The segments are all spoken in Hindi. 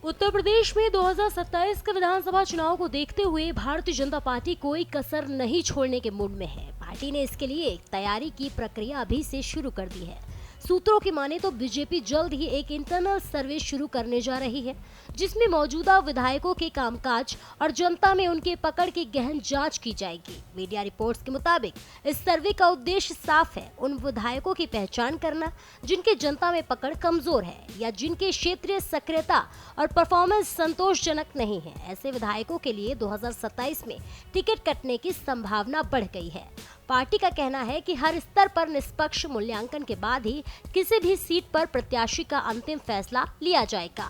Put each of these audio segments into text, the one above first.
उत्तर प्रदेश में 2027 के विधानसभा चुनाव को देखते हुए भारतीय जनता पार्टी कोई कसर नहीं छोड़ने के मूड में है। पार्टी ने इसके लिए तैयारी की प्रक्रिया अभी से शुरू कर दी है। सूत्रों की माने तो बीजेपी जल्द ही एक इंटरनल सर्वे शुरू करने जा रही है, जिसमें मौजूदा विधायकों के कामकाज और जनता में उनके पकड़ की गहन जांच की जाएगी। मीडिया रिपोर्ट्स के मुताबिक इस सर्वे का उद्देश्य साफ है, उन विधायकों की पहचान करना जिनके जनता में पकड़ कमजोर है या जिनके क्षेत्रीय सक्रियता और परफॉर्मेंस संतोषजनक नहीं है। ऐसे विधायकों के लिए 2027 में टिकट कटने की संभावना बढ़ गई है। पार्टी का कहना है कि हर स्तर पर निष्पक्ष मूल्यांकन के बाद ही किसी भी सीट पर प्रत्याशी का अंतिम फैसला लिया जाएगा।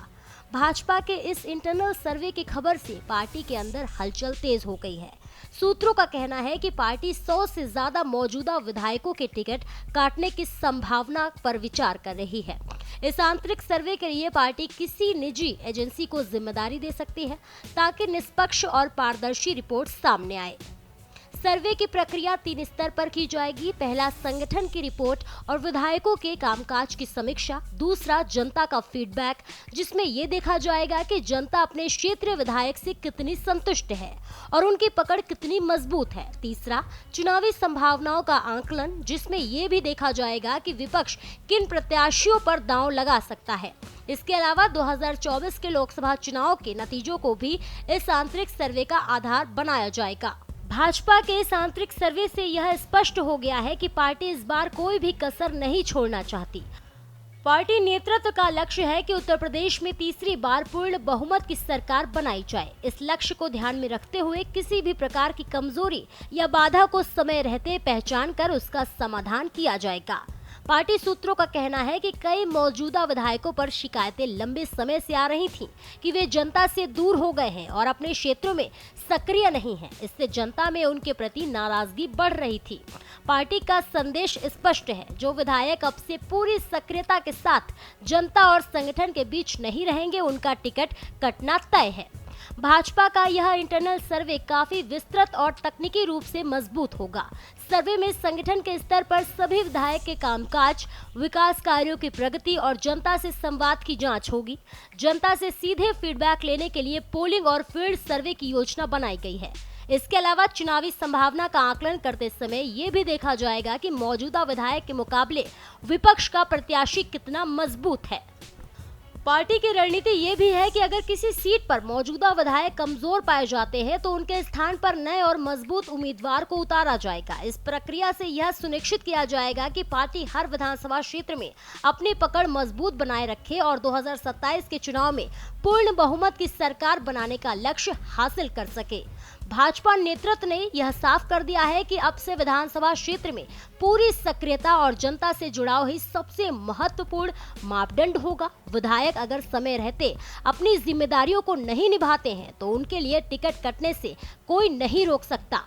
भाजपा के इस इंटरनल सर्वे की खबर से पार्टी के अंदर हलचल तेज हो गई है। सूत्रों का कहना है कि पार्टी 100 से ज्यादा मौजूदा विधायकों के टिकट काटने की संभावना पर विचार कर रही है। इस आंतरिक सर्वे के लिए पार्टी किसी निजी एजेंसी को जिम्मेदारी दे सकती है, ताकि निष्पक्ष और पारदर्शी रिपोर्ट सामने आए। सर्वे की प्रक्रिया 3 स्तर पर की जाएगी। पहला, संगठन की रिपोर्ट और विधायकों के कामकाज की समीक्षा। दूसरा, जनता का फीडबैक, जिसमें ये देखा जाएगा कि जनता अपने क्षेत्रीय विधायक से कितनी संतुष्ट है और उनकी पकड़ कितनी मजबूत है। तीसरा, चुनावी संभावनाओं का आंकलन, जिसमें ये भी देखा जाएगा कि विपक्ष किन प्रत्याशियों पर दांव लगा सकता है। इसके अलावा 2024 के लोकसभा चुनाव के नतीजों को भी इस आंतरिक सर्वे का आधार बनाया जाएगा। भाजपा के इस आंतरिक सर्वे से यह स्पष्ट हो गया है कि पार्टी इस बार कोई भी कसर नहीं छोड़ना चाहती। पार्टी नेतृत्व का लक्ष्य है कि उत्तर प्रदेश में तीसरी बार पूर्ण बहुमत की सरकार बनाई जाए। इस लक्ष्य को ध्यान में रखते हुए किसी भी प्रकार की कमजोरी या बाधा को समय रहते पहचान कर उसका समाधान किया जाएगा। पार्टी सूत्रों का कहना है कि कई मौजूदा विधायकों पर शिकायतें लंबे समय से आ रही थीं कि वे जनता से दूर हो गए हैं और अपने क्षेत्रों में सक्रिय नहीं हैं। इससे जनता में उनके प्रति नाराजगी बढ़ रही थी। पार्टी का संदेश स्पष्ट है, जो विधायक अब से पूरी सक्रियता के साथ जनता और संगठन के बीच नहीं रहेंगे, उनका टिकट कटना तय है। भाजपा का यह इंटरनल सर्वे काफी विस्तृत और तकनीकी रूप से मजबूत होगा। सर्वे में संगठन के स्तर पर सभी विधायक के कामकाज, विकास कार्यों की प्रगति और जनता से संवाद की जांच होगी। जनता से सीधे फीडबैक लेने के लिए पोलिंग और फील्ड सर्वे की योजना बनाई गई है। इसके अलावा चुनावी संभावना का आकलन करते समय ये भी देखा जाएगा कि मौजूदा विधायक के मुकाबले विपक्ष का प्रत्याशी कितना मजबूत है। पार्टी की रणनीति ये भी है कि अगर किसी सीट पर मौजूदा विधायक कमजोर पाए जाते हैं तो उनके स्थान पर नए और मजबूत उम्मीदवार को उतारा जाएगा। इस प्रक्रिया से यह सुनिश्चित किया जाएगा कि पार्टी हर विधानसभा क्षेत्र में अपनी पकड़ मजबूत बनाए रखे और 2027 के चुनाव में पूर्ण बहुमत की सरकार बनाने का लक्ष्य हासिल कर सके। भाजपा नेतृत्व ने यह साफ कर दिया है कि अब से विधानसभा क्षेत्र में पूरी सक्रियता और जनता से जुड़ाव ही सबसे महत्वपूर्ण मापदंड होगा। विधायक अगर समय रहते अपनी जिम्मेदारियों को नहीं निभाते हैं तो उनके लिए टिकट कटने से कोई नहीं रोक सकता।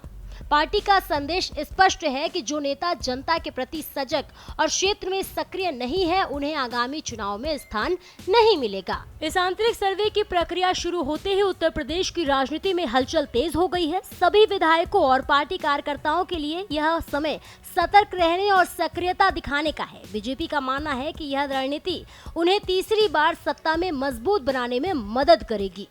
पार्टी का संदेश स्पष्ट है कि जो नेता जनता के प्रति सजग और क्षेत्र में सक्रिय नहीं है, उन्हें आगामी चुनाव में स्थान नहीं मिलेगा। इस आंतरिक सर्वे की प्रक्रिया शुरू होते ही उत्तर प्रदेश की राजनीति में हलचल तेज हो गई है। सभी विधायकों और पार्टी कार्यकर्ताओं के लिए यह समय सतर्क रहने और सक्रियता दिखाने का है। बीजेपी का मानना है कि यह रणनीति उन्हें तीसरी बार सत्ता में मजबूत बनाने में मदद करेगी।